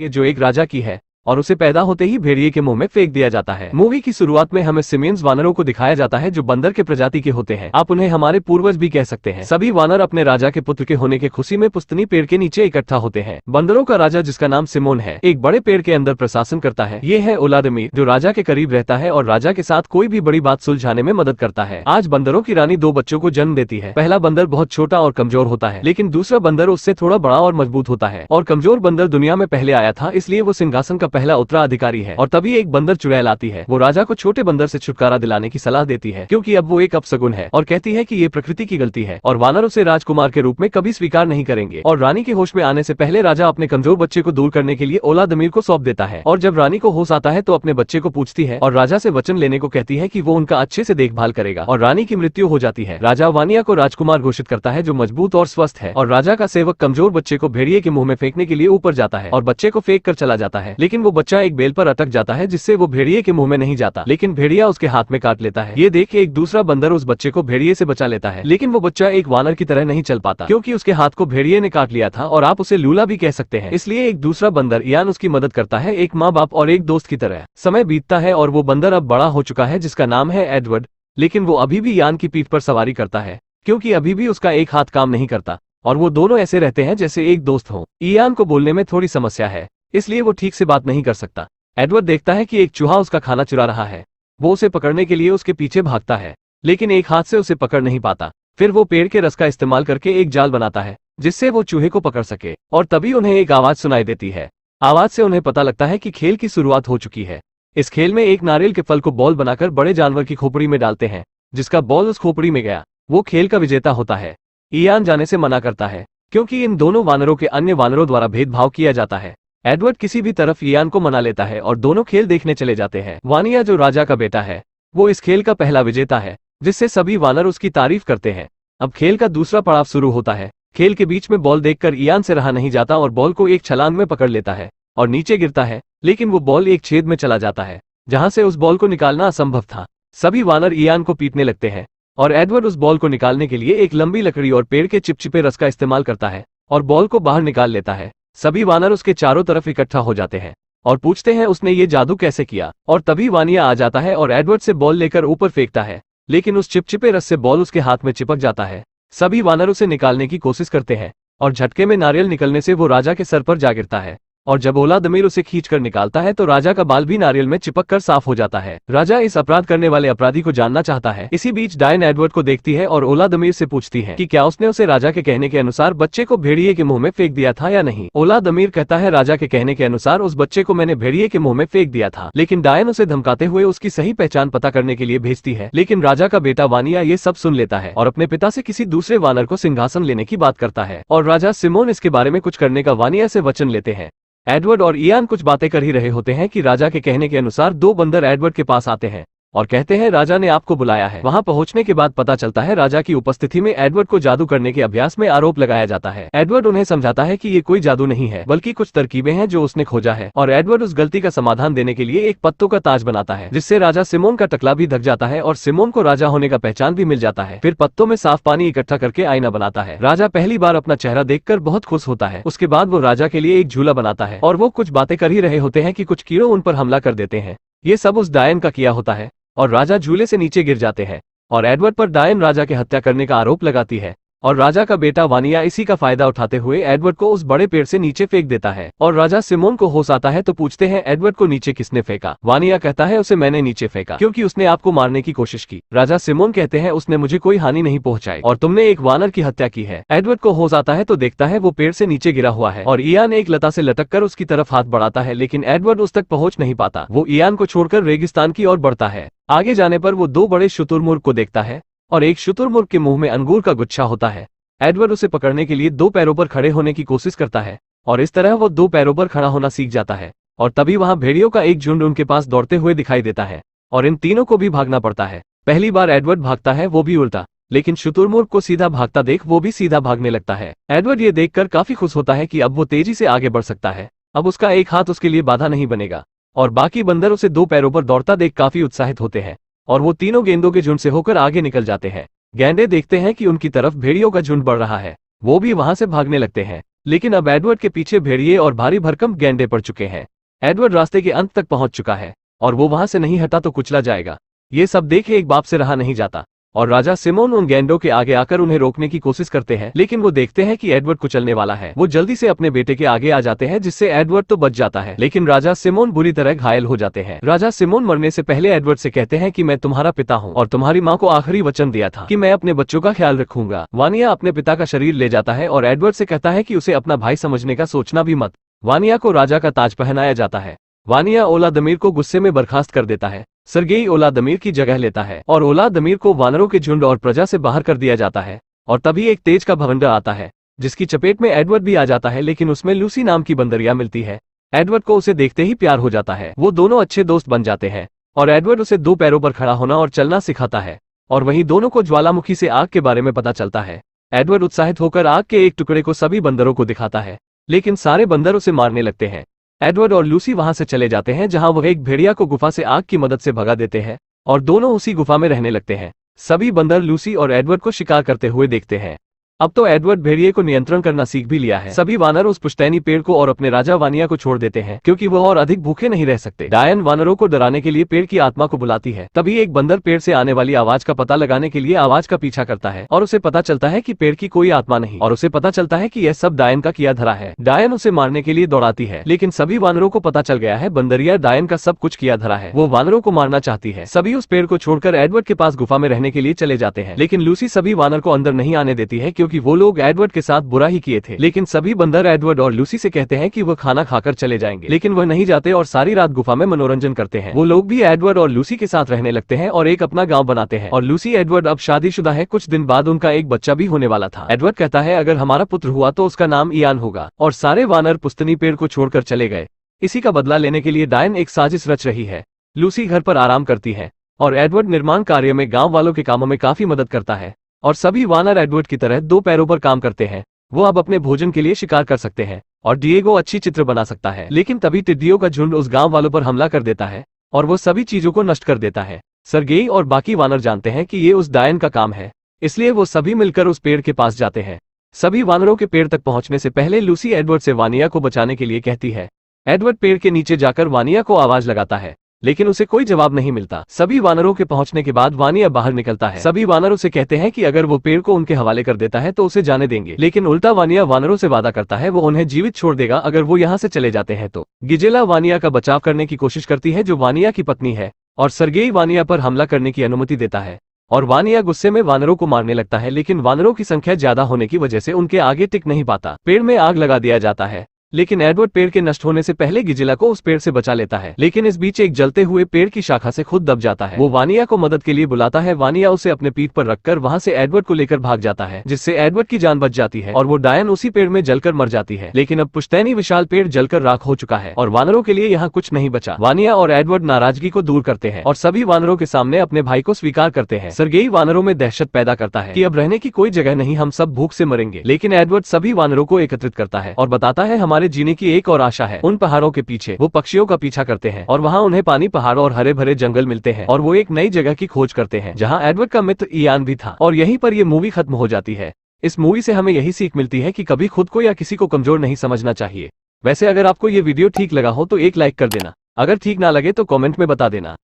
ये जो एक राजा की है और उसे पैदा होते ही भेड़िए के मुंह में फेंक दिया जाता है। मूवी की शुरुआत में हमें सिमियंस वानरों को दिखाया जाता है जो बंदर के प्रजाति के होते हैं। आप उन्हें हमारे पूर्वज भी कह सकते हैं। सभी वानर अपने राजा के पुत्र के होने के खुशी में पुस्तनी पेड़ के नीचे इकट्ठा होते हैं। बंदरों का राजा, जिसका नाम सिमोन है, एक बड़े पेड़ के अंदर प्रशासन करता है। ये है ओलादमीर, जो राजा के करीब रहता है और राजा के साथ कोई भी बड़ी बात सुलझाने में मदद करता है। आज बंदरों की रानी 2 बच्चों को जन्म देती है। पहला बंदर बहुत छोटा और कमजोर होता है, लेकिन दूसरा बंदर उससे थोड़ा बड़ा और मजबूत होता है। और कमजोर बंदर दुनिया में पहले आया था, इसलिए वो सिंहासन का पहला उत्तराधिकारी है। और तभी एक बंदर चुड़ैल आती है। वो राजा को छोटे बंदर से छुटकारा दिलाने की सलाह देती है, क्योंकि अब वो एक अपशगुन है, और कहती है कि ये प्रकृति की गलती है और वानर उसे राजकुमार के रूप में कभी स्वीकार नहीं करेंगे। और रानी के होश में आने से पहले राजा अपने कमजोर बच्चे को दूर करने के लिए ओलादमीर को सौंप देता है। और जब रानी को होश आता है तो अपने बच्चे को पूछती है और राजा से वचन लेने को कहती है कि वो उनका अच्छे से देखभाल करेगा। और रानी की मृत्यु हो जाती है। राजा वानिया को राजकुमार घोषित करता है, जो मजबूत और स्वस्थ है। और राजा का सेवक कमजोर बच्चे को भेड़िए के मुंह में फेंकने के लिए ऊपर जाता है और बच्चे को फेंक कर चला जाता है, लेकिन वो बच्चा एक बेल पर अटक जाता है, जिससे वो भेड़िए के मुंह में नहीं जाता, लेकिन भेड़िया उसके हाथ में काट लेता है। ये देख के एक दूसरा बंदर उस बच्चे को भेड़िए से बचा लेता है, लेकिन वो बच्चा एक वानर की तरह नहीं चल पाता, क्योंकि उसके हाथ को भेड़िए ने काट लिया था और आप उसे लूला भी कह सकते हैं। इसलिए एक दूसरा बंदर इयान उसकी मदद करता है, एक माँ बाप और एक दोस्त की तरह। समय बीतता है और वो बंदर अब बड़ा हो चुका है, जिसका नाम है एडवर्ड, लेकिन वो अभी भी इयान की पीठ पर सवारी करता है, क्योंकि अभी भी उसका एक हाथ काम नहीं करता और वो दोनों ऐसे रहते हैं जैसे एक दोस्त हो। इयान को बोलने में थोड़ी समस्या है, इसलिए वो ठीक से बात नहीं कर सकता। एडवर्ड देखता है कि एक चूहा उसका खाना चुरा रहा है। वो उसे पकड़ने के लिए उसके पीछे भागता है, लेकिन एक हाथ से उसे पकड़ नहीं पाता। फिर वो पेड़ के रस का इस्तेमाल करके एक जाल बनाता है, जिससे वो चूहे को पकड़ सके। और तभी उन्हें एक आवाज सुनाई देती है। आवाज से उन्हें पता लगता है कि खेल की शुरुआत हो चुकी है। इस खेल में एक नारियल के फल को बॉल बनाकर बड़े जानवर की खोपड़ी में डालते हैं। जिसका बॉल उस खोपड़ी में गया, वो खेल का विजेता होता है। इयान जाने से मना करता है, क्योंकि इन दोनों वानरों के अन्य वानरों द्वारा भेदभाव किया जाता है। एडवर्ड किसी भी तरफ इयान को मना लेता है और दोनों खेल देखने चले जाते हैं। वानिया, जो राजा का बेटा है, वो इस खेल का पहला विजेता है, जिससे सभी वानर उसकी तारीफ करते हैं। अब खेल का दूसरा पड़ाव शुरू होता है। खेल के बीच में बॉल देखकर इयान से रहा नहीं जाता और बॉल को एक छलांग में पकड़ लेता है और नीचे गिरता है, लेकिन वो बॉल एक छेद में चला जाता है, जहां से उस बॉल को निकालना असंभव था। सभी वानर इयान को पीटने लगते हैं और एडवर्ड उस बॉल को निकालने के लिए एक लंबी लकड़ी और पेड़ के चिपचिपे रस का इस्तेमाल करता है और बॉल को बाहर निकाल लेता है। सभी वानर उसके चारों तरफ इकट्ठा हो जाते हैं और पूछते हैं उसने ये जादू कैसे किया। और तभी वानिया आ जाता है और एडवर्ड से बॉल लेकर ऊपर फेंकता है, लेकिन उस चिपचिपे रस से बॉल उसके हाथ में चिपक जाता है। सभी वानर उसे निकालने की कोशिश करते हैं और झटके में नारियल निकलने से वो राजा के सर पर जा गिरता है। और जब ओलादमीर उसे खींचकर निकालता है तो राजा का बाल भी नारियल में चिपककर साफ हो जाता है। राजा इस अपराध करने वाले अपराधी को जानना चाहता है। इसी बीच डायन एडवर्ड को देखती है और ओलादमीर से पूछती है कि क्या उसने उसे राजा के कहने के अनुसार बच्चे को भेड़िए के मुंह में फेंक दिया था या नहीं। ओलादमीर कहता है, राजा के कहने के अनुसार उस बच्चे को मैंने भेड़िए के मुंह में फेंक दिया था, लेकिन डायन उसे धमकाते हुए उसकी सही पहचान पता करने के लिए भेजती है। लेकिन राजा का बेटा वानिया ये सब सुन लेता है और अपने पिता से किसी दूसरे वानर को सिंहासन लेने की बात करता है और राजा सिमोन इसके बारे में कुछ करने का वानिया से वचन लेते हैं। एडवर्ड और इयान कुछ बातें कर ही रहे होते हैं कि राजा के कहने के अनुसार 2 बंदर एडवर्ड के पास आते हैं और कहते हैं, राजा ने आपको बुलाया है। वहां पहुंचने के बाद पता चलता है राजा की उपस्थिति में एडवर्ड को जादू करने के अभ्यास में आरोप लगाया जाता है। एडवर्ड उन्हें समझाता है कि ये कोई जादू नहीं है, बल्कि कुछ तरकीबें हैं जो उसने खोजा है। और एडवर्ड उस गलती का समाधान देने के लिए एक पत्तों का ताज बनाता है, जिससे राजा सिमोन का टकला भी ढक जाता है और सिमोन को राजा होने का पहचान भी मिल जाता है। फिर पत्तों में साफ पानी इकट्ठा करके आईना बनाता है। राजा पहली बार अपना चेहरा देखकर बहुत खुश होता है। उसके बाद वो राजा के लिए एक झूला बनाता है और वो कुछ बातें कर ही रहे होते हैं कि कुछ कीड़ों उन पर हमला कर देते हैं। ये सब उस डायन का किया होता है और राजा झूले से नीचे गिर जाते हैं और एडवर्ड पर डायन राजा के हत्या करने का आरोप लगाती है। और राजा का बेटा वानिया इसी का फायदा उठाते हुए एडवर्ड को उस बड़े पेड़ से नीचे फेंक देता है। और राजा सिमोन को होश आता है तो पूछते हैं, एडवर्ड को नीचे किसने फेंका। वानिया कहता है, उसे मैंने नीचे फेंका क्योंकि उसने आपको मारने की कोशिश की। राजा सिमोन कहते हैं, उसने मुझे कोई हानि नहीं पहुंचाई और तुमने एक वानर की हत्या की है। एडवर्ड को होश आता है तो देखता है वो पेड़ से नीचे गिरा हुआ है और इयान एक लता से लटक कर उसकी तरफ हाथ बढ़ाता है, लेकिन एडवर्ड उस तक पहुंच नहीं पाता। वो इयान को छोड़कर रेगिस्तान की ओर बढ़ता है। आगे जाने पर वो 2 बड़े शुतुरमुर्ग को देखता है और एक शुतुरमुर्ग के मुंह में अंगूर का गुच्छा होता है। एडवर्ड उसे पकड़ने के लिए 2 पैरों पर खड़े होने की कोशिश करता है और इस तरह वो 2 पैरों पर खड़ा होना सीख जाता है। और तभी वहां भेड़ियों का एक झुंड उनके पास दौड़ते हुए दिखाई देता है और इन तीनों को भी भागना पड़ता है। पहली बार एडवर्ड भागता है, वो भी उल्टा, लेकिन शुतुरमुर्ग को सीधा भागता देख वो भी सीधा भागने लगता है। एडवर्ड ये देखकर काफी खुश होता है कि अब वो तेजी से आगे बढ़ सकता है। अब उसका एक हाथ उसके लिए बाधा नहीं बनेगा और बाकी बंदर उसे 2 पैरों पर दौड़ता देख काफी उत्साहित होते हैं और वो तीनों गेंदों के झुंड से होकर आगे निकल जाते हैं। गैंडे देखते हैं कि उनकी तरफ भेड़ियों का झुंड बढ़ रहा है, वो भी वहां से भागने लगते हैं। लेकिन अब एडवर्ड के पीछे भेड़िए और भारी भरकम गैंडे पड़ चुके हैं। एडवर्ड रास्ते के अंत तक पहुंच चुका है और वो वहां से नहीं हटा तो कुचला जाएगा। ये सब देखे एक बाप से रहा नहीं जाता और राजा सिमोन उन गैंडों के आगे आकर उन्हें रोकने की कोशिश करते हैं, लेकिन वो देखते हैं कि एडवर्ड कुचलने वाला है। वो जल्दी से अपने बेटे के आगे आ जाते हैं, जिससे एडवर्ड तो बच जाता है, लेकिन राजा सिमोन बुरी तरह घायल हो जाते हैं। राजा सिमोन मरने से पहले एडवर्ड से कहते हैं कि मैं तुम्हारा पिता हूँ और तुम्हारी माँ को आखिरी वचन दिया था कि मैं अपने बच्चों का ख्याल रखूंगा। वानिया अपने पिता का शरीर ले जाता है और एडवर्ड से कहता है कि उसे अपना भाई समझने का सोचना भी मत। वानिया को राजा का ताज पहनाया जाता है। वानिया ओलादमीर को गुस्से में बर्खास्त कर देता है। सर्गेई ओलादमीर की जगह लेता है और ओलादमीर को वानरों के झुंड और प्रजा से बाहर कर दिया जाता है। और तभी एक तेज का भवंडर आता है जिसकी चपेट में एडवर्ड भी आ जाता है, लेकिन उसमें लूसी नाम की बंदरिया मिलती है। एडवर्ड को उसे देखते ही प्यार हो जाता है। वो दोनों अच्छे दोस्त बन जाते हैं और एडवर्ड उसे 2 पैरों पर खड़ा होना और चलना सिखाता है। और वहीं दोनों को ज्वालामुखी से आग के बारे में पता चलता है। एडवर्ड उत्साहित होकर आग के एक टुकड़े को सभी बंदरों को दिखाता है, लेकिन सारे बंदर उसे मारने लगते हैं। एडवर्ड और लूसी वहां से चले जाते हैं, जहां वह एक भेड़िया को गुफा से आग की मदद से भगा देते हैं और दोनों उसी गुफा में रहने लगते हैं। सभी बंदर लूसी और एडवर्ड को शिकार करते हुए देखते हैं। अब तो एडवर्ड भेड़िए को नियंत्रण करना सीख भी लिया है। सभी वानर उस पुश्तैनी पेड़ को और अपने राजा वानिया को छोड़ देते हैं, क्योंकि वह और अधिक भूखे नहीं रह सकते। डायन वानरों को डराने के लिए पेड़ की आत्मा को बुलाती है। तभी एक बंदर पेड़ से आने वाली आवाज का पता लगाने के लिए आवाज का पीछा करता है और उसे पता चलता है कि पेड़ की कोई आत्मा नहीं, और उसे पता चलता है कि यह सब डायन का किया धरा है। डायन उसे मारने के लिए दौड़ाती है, लेकिन सभी वानरों को पता चल गया है बंदरिया डायन का सब कुछ किया धरा है। वो वानरों को मारना चाहती है। सभी उस पेड़ को छोड़कर एडवर्ड के पास गुफा में रहने के लिए चले जाते हैं, लेकिन लूसी सभी वानर को अंदर नहीं आने देती है, क्योंकि वो लोग एडवर्ड के साथ बुरा ही किए थे। लेकिन सभी बंदर एडवर्ड और लूसी से कहते हैं कि वह खाना खाकर चले जाएंगे, लेकिन वह नहीं जाते और सारी रात गुफा में मनोरंजन करते हैं। वो लोग भी एडवर्ड और लूसी के साथ रहने लगते हैं और एक अपना गांव बनाते हैं। और लूसी एडवर्ड अब शादीशुदा है। कुछ दिन बाद उनका एक बच्चा भी होने वाला था। एडवर्ड कहता है अगर हमारा पुत्र हुआ तो उसका नाम इयान होगा। और सारे वानर पुस्तनी पेड़ को छोड़कर चले गए। इसी का बदला लेने के लिए डायन एक साजिश रच रही है। लूसी घर पर आराम करती है और एडवर्ड निर्माण कार्य में गाँव वालों के कामों में काफी मदद करता है। और सभी वानर एडवर्ड की तरह 2 पैरों पर काम करते हैं। वो अब अपने भोजन के लिए शिकार कर सकते हैं और डिएगो अच्छी चित्र बना सकता है। लेकिन तभी टिड्डियों का झुंड उस गांव वालों पर हमला कर देता है और वो सभी चीजों को नष्ट कर देता है। सर्गेई और बाकी वानर जानते हैं कि ये उस डायन का काम है, इसलिए वो सभी मिलकर उस पेड़ के पास जाते हैं। सभी वानरों के पेड़ तक पहुंचने से पहले लूसी एडवर्ड से वानिया को बचाने के लिए कहती है। एडवर्ड पेड़ के नीचे जाकर वानिया को आवाज लगाता है, लेकिन उसे कोई जवाब नहीं मिलता। सभी वानरों के पहुंचने के बाद वानिया बाहर निकलता है। सभी वानर उसे कहते हैं कि अगर वो पेड़ को उनके हवाले कर देता है तो उसे जाने देंगे, लेकिन उल्टा वानिया वानरों से वादा करता है वो उन्हें जीवित छोड़ देगा अगर वो यहाँ से चले जाते हैं तो। गिजेला वानिया का बचाव करने की कोशिश करती है, जो वानिया की पत्नी है, और सर्गेई वानिया पर हमला करने की अनुमति देता है। और वानिया गुस्से में वानरों को मारने लगता है, लेकिन वानरों की संख्या ज्यादा होने की वजह से उनके आगे टिक नहीं पाता। पेड़ में आग लगा दिया जाता है, लेकिन एडवर्ड पेड़ के नष्ट होने से पहले गिजिला को उस पेड़ से बचा लेता है। लेकिन इस बीच एक जलते हुए पेड़ की शाखा से खुद दब जाता है। वो वानिया को मदद के लिए बुलाता है। वानिया उसे अपने पीठ पर रखकर वहां से एडवर्ड को लेकर भाग जाता है, जिससे एडवर्ड की जान बच जाती है और वो डायन उसी पेड़ में जलकर मर जाती है। लेकिन अब पुश्तैनी विशाल पेड़ जलकर राख हो चुका है और वानरों के लिए यहाँ कुछ नहीं बचा। वानिया और एडवर्ड नाराजगी को दूर करते हैं और सभी वानरों के सामने अपने भाई को स्वीकार करते हैं। सर्गेई वानरों में दहशत पैदा करता है कि अब रहने की कोई जगह नहीं, हम सब भूख से मरेंगे। लेकिन एडवर्ड सभी वानरों को एकत्रित करता है और बताता है हमारे जीने की एक और आशा है। उन पहाड़ों के पीछे वो पक्षियों का पीछा करते हैं और वहाँ उन्हें पानी, पहाड़ों और हरे भरे जंगल मिलते हैं और वो एक नई जगह की खोज करते हैं जहाँ एडवर्ड का मित्र इयान भी था। और यहीं पर ये मूवी खत्म हो जाती है। इस मूवी से हमें यही सीख मिलती है कि कभी खुद को या किसी को कमजोर नहीं समझना चाहिए। वैसे अगर आपको ये वीडियो ठीक लगा हो तो एक लाइक कर देना, अगर ठीक ना लगे तो कमेंट में बता देना।